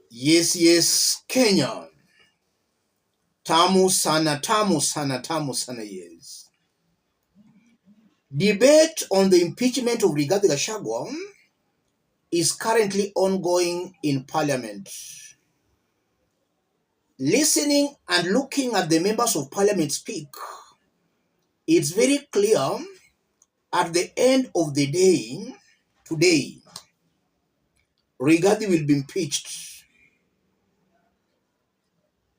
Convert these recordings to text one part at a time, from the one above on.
Yes, Kenya. Tamu sana, tamu sana, tamu sana, yes. Debate on the impeachment of Rigathi Gachagua is currently ongoing in Parliament. Listening and looking at the members of Parliament speak, it's very clear at the end of the day, today, Rigathi will be impeached.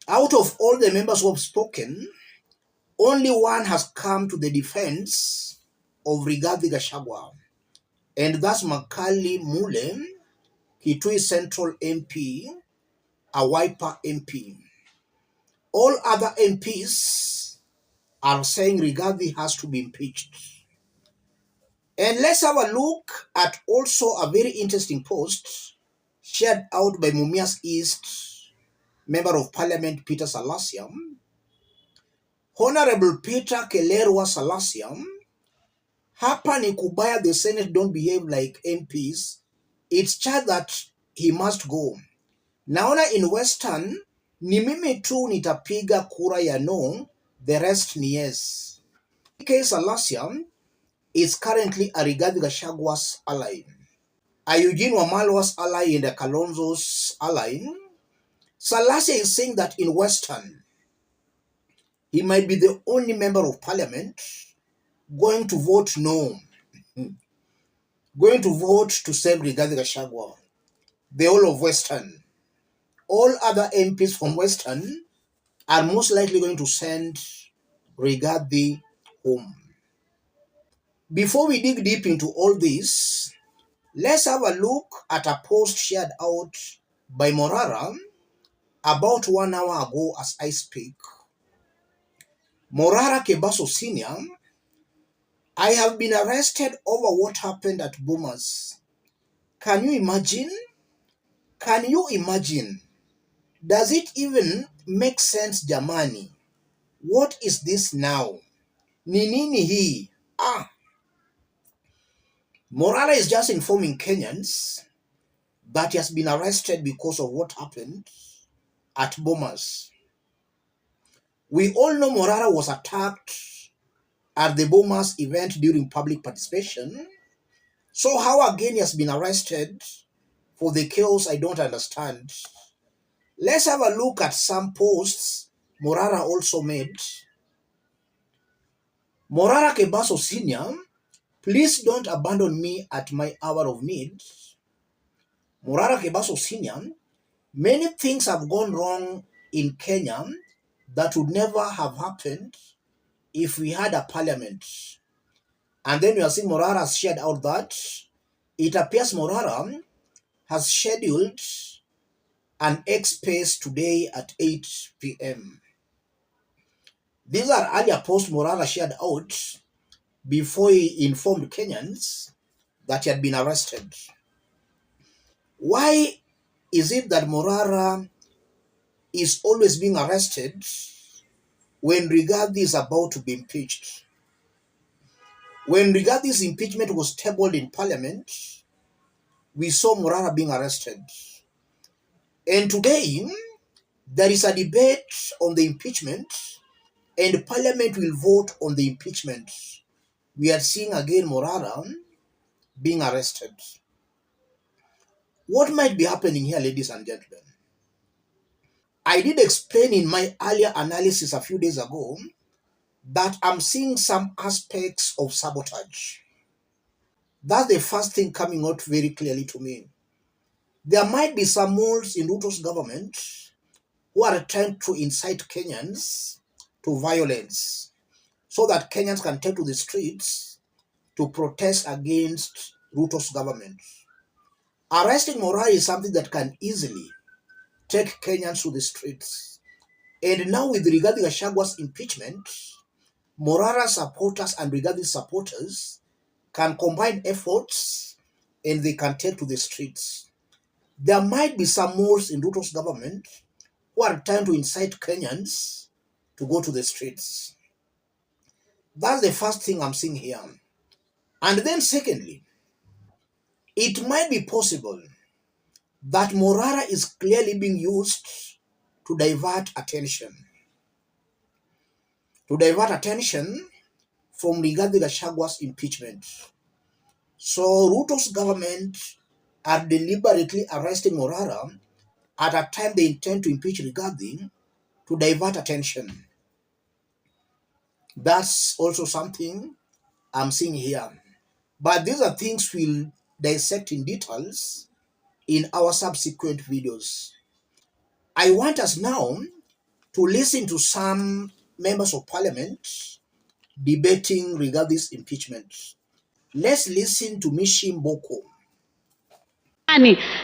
Out of all the members who have spoken, only one has come to the defense of Rigathi Gachagua, and that's Makali Mule, Kitui Central MP, a Wiper MP. All other MPs are saying Rigathi has to be impeached. And let's have a look at also a very interesting post shared out by Mumias East Member of Parliament Peter Salasya. Honorable Peter Kelerwa Salasya, hapa ni kubaya the Senate don't behave like MPs. It's charged that he must go. Naona in Western, ni mimi tu nitapiga kura ya no, the rest ni yes. PK Salasya is currently a Rigathi Gachagua's ally, a Eugene Wamalwa's ally and a Kalonzo's ally. Salasya is saying that in Western, he might be the only member of parliament going to vote no, going to vote to save Rigathi Gachagua. The whole of Western. All other MPs from Western are most likely going to send Rigathi home. Before we dig deep into all this, let's have a look at a post shared out by Morara about 1 hour ago as I speak. Morara Kebaso Senior, I have been arrested over what happened at Boomers. Can you imagine? Can you imagine? Does it even make sense, jamani? What is this now? Ni nini hii? Morara is just informing Kenyans that he has been arrested because of what happened at Bomas. We all know Morara was attacked at the Bomas event during public participation. So how again he has been arrested for the chaos, I don't understand. Let's have a look at some posts Morara also made. Morara Kebaso Senior, please don't abandon me at my hour of need. Morara Kebaso Senior, many things have gone wrong in Kenya that would never have happened if we had a parliament. And then we are seeing Morara has shared out that it appears Morara has scheduled an X-Space today at 8 p.m. These are earlier posts Morara shared out before he informed Kenyans that he had been arrested. Why is it that Morara is always being arrested when Rigathi is about to be impeached? When Rigathi's impeachment was tabled in Parliament, we saw Morara being arrested. And today, there is a debate on the impeachment, and Parliament will vote on the impeachment. We are seeing again Morara being arrested. What might be happening here, ladies and gentlemen? I did explain in my earlier analysis a few days ago that I'm seeing some aspects of sabotage. That's the first thing coming out very clearly to me. There might be some moles in Ruto's government who are trying to incite Kenyans to violence so that Kenyans can take to the streets to protest against Ruto's government. Arresting Morara is something that can easily take Kenyans to the streets. And now with Rigathi Gachagua's impeachment, Morara supporters and Rigathi supporters can combine efforts and they can take to the streets. There might be some moles in Ruto's government who are trying to incite Kenyans to go to the streets. That's the first thing I'm seeing here. And then secondly, it might be possible that Morara is clearly being used to divert attention. From Rigathi Gachagwa's impeachment. So Ruto's government are deliberately arresting Morara at a time they intend to impeach Rigathi to divert attention. That's also something I'm seeing here. But these are things we'll dissect in details in our subsequent videos. I want us now to listen to some members of parliament debating Rigathi's impeachment. Let's listen to Mishi Mboko.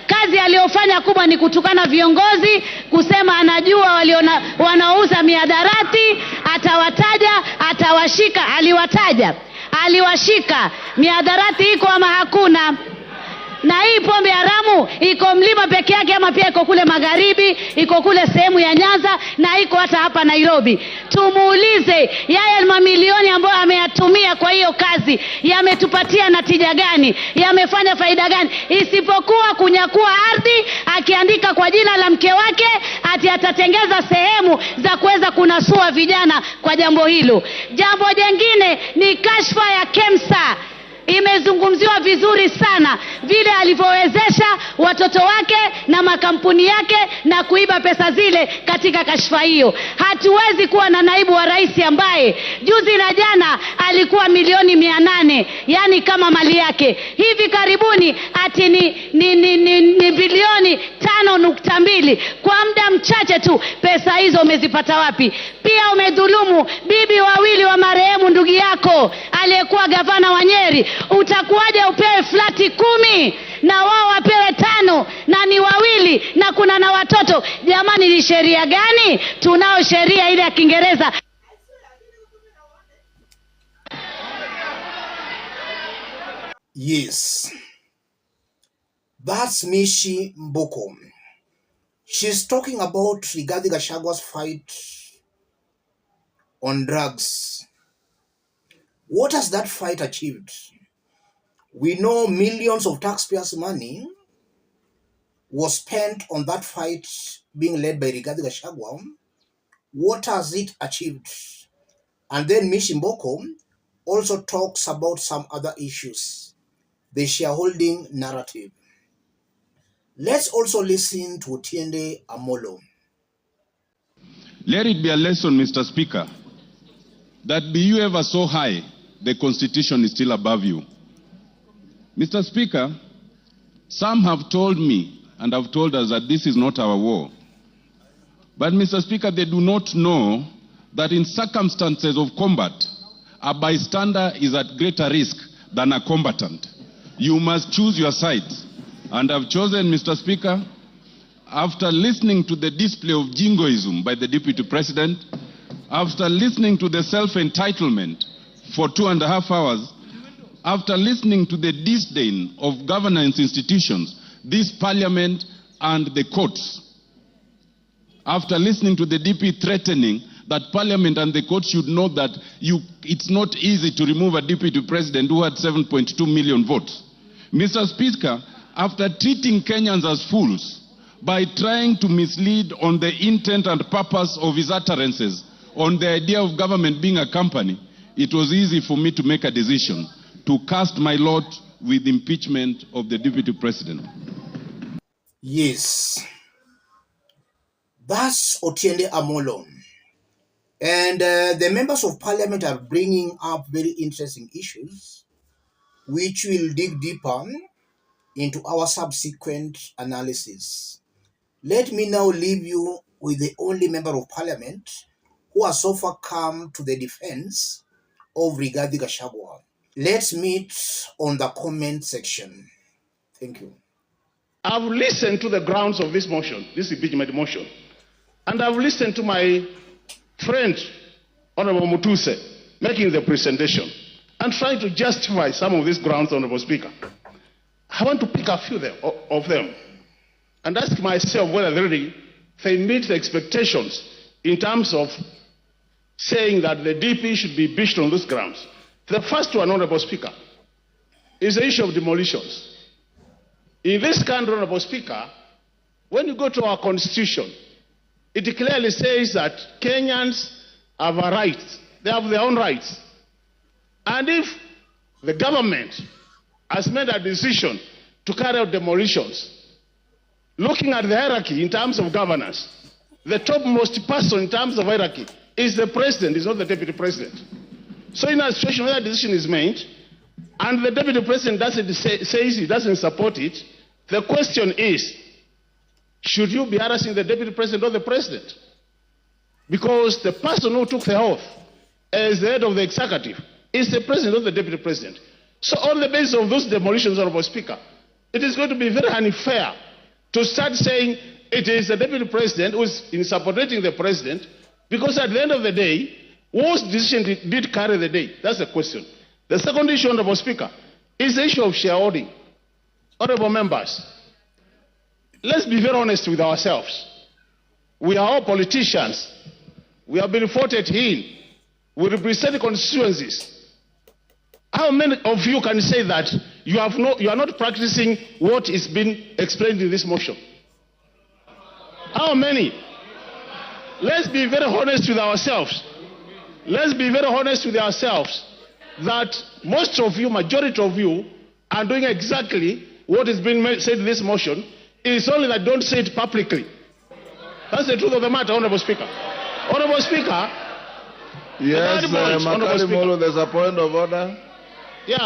Kazi aliyofanya kubwa ni kutukana viongozi, kusema anajua wanaouza mihadarati, atawataja, atawashika, aliwashika. Mihadarati iko ama hakuna? Na hii pombe haramu iko mlima peke yake ama pia iko kule magharibi, iko kule sehemu ya Nyanza na iko hata hapa Nairobi? Tumuulize yale mamilioni ambayo ameyatumia kwa hiyo kazi yametupatia natija gani? Yamefanya faida gani? Isipokuwa kunyakua ardhi, akiandika kwa jina la mke wake ati atatengeza sehemu za kuweza kunasua vijana kwa jambo hilo. Jambo jingine ni kashfa ya KEMSA. Imezungumziwa vizuri sana vile alivyowezesha watoto wake na makampuni yake na kuiba pesa zile katika kashfa hiyo. Hatuwezi kuwa na naibu wa rais ambaye juzi na jana alikuwa milioni 800, yani kama mali yake. Hivi karibuni ati ni bilioni 5.2. Kwa muda mchache tu pesa hizo umezipata wapi? Pia umedhulumu bibi wawili wa marehemu ndugu yako aliyekuwa gavana wa Nyeri. Utakuwaje upewe flati 10 na wao wapewe 5 na ni wawili na kuna na watoto? Jamani, ni sheria gani? Tunao sheria ile ya Kiingereza. Yes, that's Mishi Mboko. She's talking about Rigathi Gachagwa's fight on drugs. What has that fight achieved? We know millions of taxpayers' money was spent on that fight being led by Rigathi Gachagua. What has it achieved? And then Mishi Mboko also talks about some other issues, the shareholding narrative. Let's also listen to Otiende Amolo. Let it be a lesson, Mr. Speaker, that be you ever so high, the Constitution is still above you. Mr. Speaker, some have told me and have told us that this is not our war. But, Mr. Speaker, they do not know that in circumstances of combat, a bystander is at greater risk than a combatant. You must choose your sides. And I've chosen, Mr. Speaker, after listening to the display of jingoism by the Deputy President, after listening to the self-entitlement for 2.5 hours, after listening to the disdain of governance institutions, this Parliament and the courts, after listening to the DP threatening that Parliament and the courts should know that it's not easy to remove a Deputy President who had 7.2 million votes. Mr. Speaker, after treating Kenyans as fools by trying to mislead on the intent and purpose of his utterances on the idea of government being a company, it was easy for me to make a decision to cast my lot with impeachment of the Deputy President. Yes, that's Otiende Amolo. And the members of parliament are bringing up very interesting issues, which will dig deeper into our subsequent analysis. Let me now leave you with the only member of parliament who has so far come to the defense of Rigathi Gachagua. Let's meet on the comment section. Thank you. I've listened to the grounds of this motion, this impeachment motion, and I've listened to my friend, Honorable Mutuse, making the presentation and trying to justify some of these grounds, Honorable Speaker. I want to pick a few of them and ask myself whether they meet the expectations in terms of saying that the DP should be impeached on those grounds. The first one, Honorable Speaker, is the issue of demolitions. In this country, Honorable Speaker, when you go to our constitution, it clearly says that Kenyans have a right. They have their own rights. And if the government has made a decision to carry out demolitions, looking at the hierarchy in terms of governance, the topmost person in terms of hierarchy is the president, is not the deputy president. So in a situation where a decision is made, and the deputy president says he doesn't support it, the question is, should you be harassing the deputy president or the president? Because the person who took the oath as the head of the executive is the president or the deputy president. So on the basis of those demolitions, Honorable Speaker, it is going to be very unfair to start saying it is the deputy president who is in supporting the president, because at the end of the day, whose decision did carry the day? That's the question. The second issue, Honorable Speaker, is the issue of shareholding. Honorable members, let's be very honest with ourselves. We are all politicians. We have been voted in. We represent constituencies. How many of you can say that you are not practicing what is being explained in this motion? How many? Let's be very honest with ourselves. Let's be very honest with ourselves that most of you, majority of you, are doing exactly what is being said in this motion. It is only that don't say it publicly. That's the truth of the matter, Honorable Speaker. Honorable Speaker. Yes, Makari Molo, there's a point of order. Yeah.